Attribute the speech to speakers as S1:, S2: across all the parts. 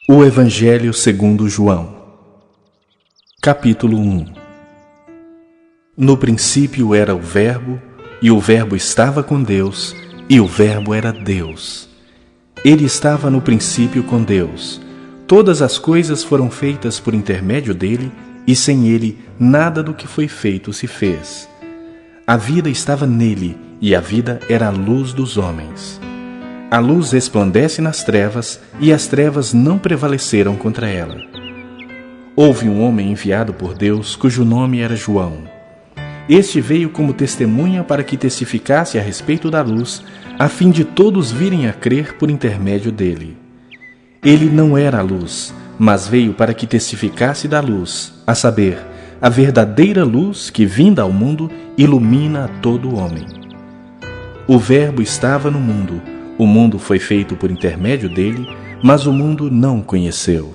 S1: O Evangelho segundo João. Capítulo 1. No princípio era o Verbo, e o Verbo estava com Deus, e o Verbo era Deus. Ele estava no princípio com Deus. Todas as coisas foram feitas por intermédio dele, e sem ele nada do que foi feito se fez. A vida estava nele, e a vida era a luz dos homens. A luz resplandece nas trevas, e as trevas não prevaleceram contra ela. Houve um homem enviado por Deus, cujo nome era João. Este veio como testemunha para que testificasse a respeito da luz, a fim de todos virem a crer por intermédio dele. Ele não era a luz, mas veio para que testificasse da luz, a saber, a verdadeira luz que, vinda ao mundo, ilumina a todo homem. O Verbo estava no mundo. O mundo foi feito por intermédio dele, mas o mundo não o conheceu.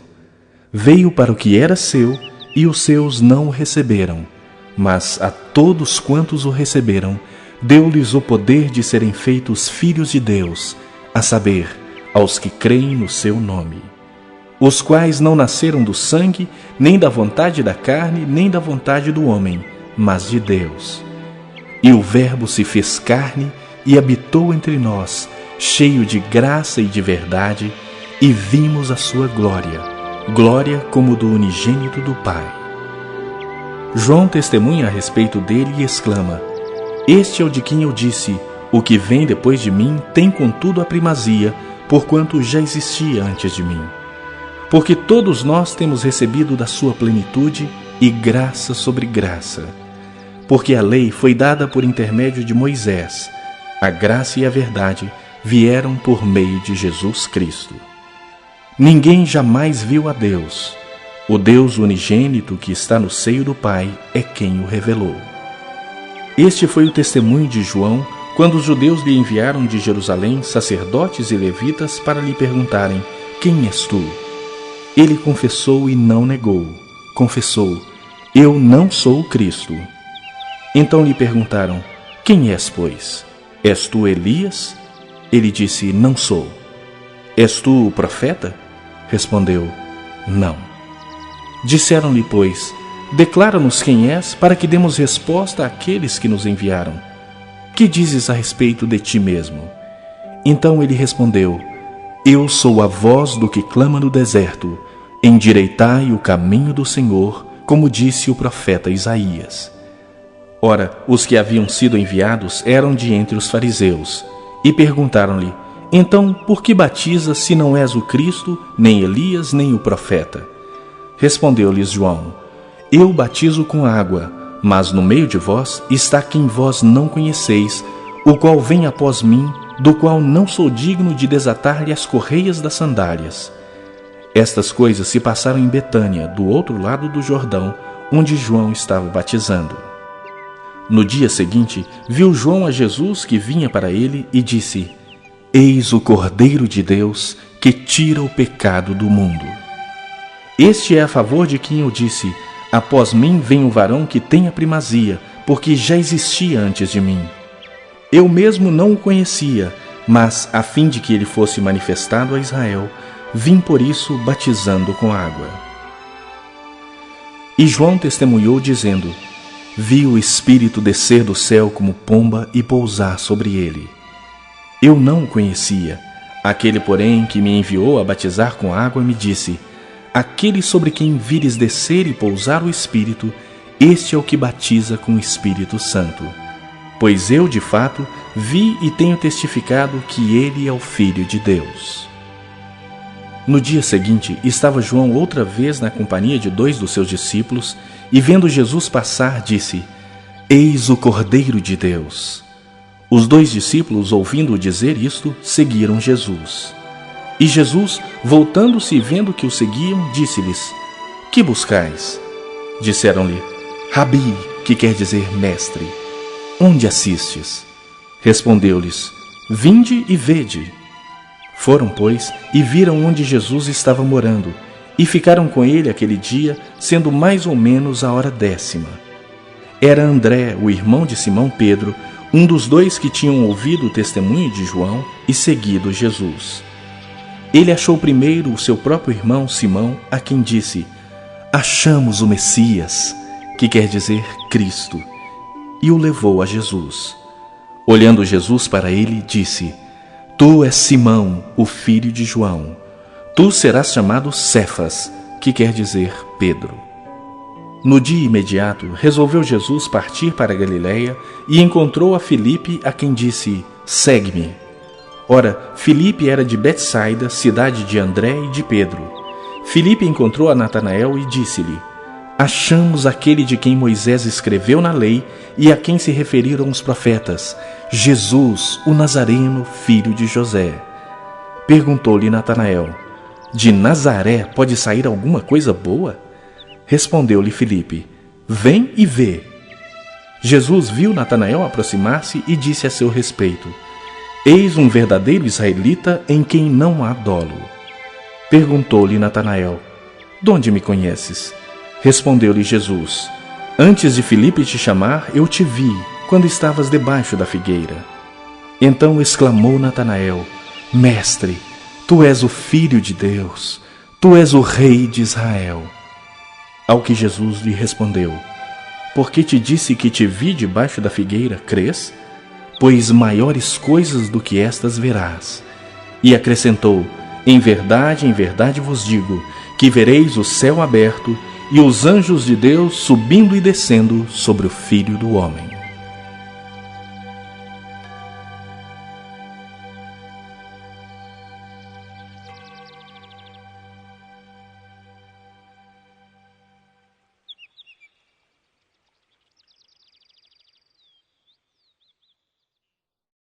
S1: Veio para o que era seu, e os seus não o receberam. Mas a todos quantos o receberam, deu-lhes o poder de serem feitos filhos de Deus, a saber, aos que creem no seu nome. Os quais não nasceram do sangue, nem da vontade da carne, nem da vontade do homem, mas de Deus. E o Verbo se fez carne e habitou entre nós, cheio de graça e de verdade, e vimos a sua glória, glória como do unigênito do Pai. João testemunha a respeito dele e exclama: Este é o de quem eu disse, o que vem depois de mim tem contudo a primazia, porquanto já existia antes de mim. Porque todos nós temos recebido da sua plenitude, e graça sobre graça. Porque a lei foi dada por intermédio de Moisés, a graça e a verdade vieram por meio de Jesus Cristo. Ninguém jamais viu a Deus. O Deus unigênito que está no seio do Pai é quem o revelou. Este foi o testemunho de João quando os judeus lhe enviaram de Jerusalém sacerdotes e levitas para lhe perguntarem: Quem és tu? Ele confessou e não negou. Confessou: Eu não sou o Cristo. Então lhe perguntaram: Quem és, pois? És tu Elias? Ele disse: Não sou. És tu o profeta? Respondeu: Não. Disseram-lhe, pois: Declara-nos quem és, para que demos resposta àqueles que nos enviaram. Que dizes a respeito de ti mesmo? Então ele respondeu: Eu sou a voz do que clama no deserto, endireitai o caminho do Senhor, como disse o profeta Isaías. Ora, os que haviam sido enviados eram de entre os fariseus, e perguntaram-lhe: Então, por que batizas se não és o Cristo, nem Elias, nem o profeta? Respondeu-lhes João: Eu batizo com água, mas no meio de vós está quem vós não conheceis, o qual vem após mim, do qual não sou digno de desatar-lhe as correias das sandálias. Estas coisas se passaram em Betânia, do outro lado do Jordão, onde João estava batizando. No dia seguinte, viu João a Jesus que vinha para ele e disse: Eis o Cordeiro de Deus que tira o pecado do mundo. Este é a favor de quem eu disse: Após mim vem o varão que tem a primazia, porque já existia antes de mim. Eu mesmo não o conhecia, mas, a fim de que ele fosse manifestado a Israel, vim por isso batizando com água. E João testemunhou, dizendo: Vi o Espírito descer do céu como pomba e pousar sobre ele. Eu não o conhecia. Aquele, porém, que me enviou a batizar com água, me disse: Aquele sobre quem vires descer e pousar o Espírito, este é o que batiza com o Espírito Santo. Pois eu, de fato, vi e tenho testificado que ele é o Filho de Deus. No dia seguinte, estava João outra vez na companhia de 2 dos seus discípulos, e vendo Jesus passar, disse: Eis o Cordeiro de Deus. Os 2 discípulos, ouvindo-o dizer isto, seguiram Jesus. E Jesus, voltando-se e vendo que o seguiam, disse-lhes: Que buscais? Disseram-lhe: Rabi, que quer dizer mestre, onde assistes? Respondeu-lhes: Vinde e vede. Foram, pois, e viram onde Jesus estava morando, e ficaram com ele aquele dia, sendo mais ou menos a hora 10ª. Era André, o irmão de Simão Pedro, um dos 2 que tinham ouvido o testemunho de João e seguido Jesus. ele achou primeiro o seu próprio irmão Simão, a quem disse: achamos o Messias, que quer dizer Cristo, e o levou a Jesus. Olhando Jesus para ele, disse: tu és Simão, o filho de João. Tu serás chamado Cefas, que quer dizer Pedro. No dia imediato, resolveu Jesus partir para a Galiléia e encontrou a Filipe, a quem disse: segue-me. Ora, Filipe era de Betsaida, cidade de André e de Pedro. Filipe encontrou a Natanael e disse-lhe: achamos aquele de quem Moisés escreveu na lei e a quem se referiram os profetas, Jesus, o Nazareno, filho de José. Perguntou-lhe Natanael: de Nazaré pode sair alguma coisa boa? Respondeu-lhe Filipe: vem e vê. Jesus viu Natanael aproximar-se e disse a seu respeito: eis um verdadeiro israelita em quem não há dolo. Perguntou-lhe Natanael: de onde me conheces? Respondeu-lhe Jesus: antes de Filipe te chamar, eu te vi, quando estavas debaixo da figueira. Então exclamou Natanael: mestre, tu és o Filho de Deus, tu és o Rei de Israel. Ao que Jesus lhe respondeu: porque te disse que te vi debaixo da figueira, crês? Pois maiores coisas do que estas verás. E acrescentou: em verdade vos digo, que vereis o céu aberto e os anjos de Deus subindo e descendo sobre o Filho do Homem.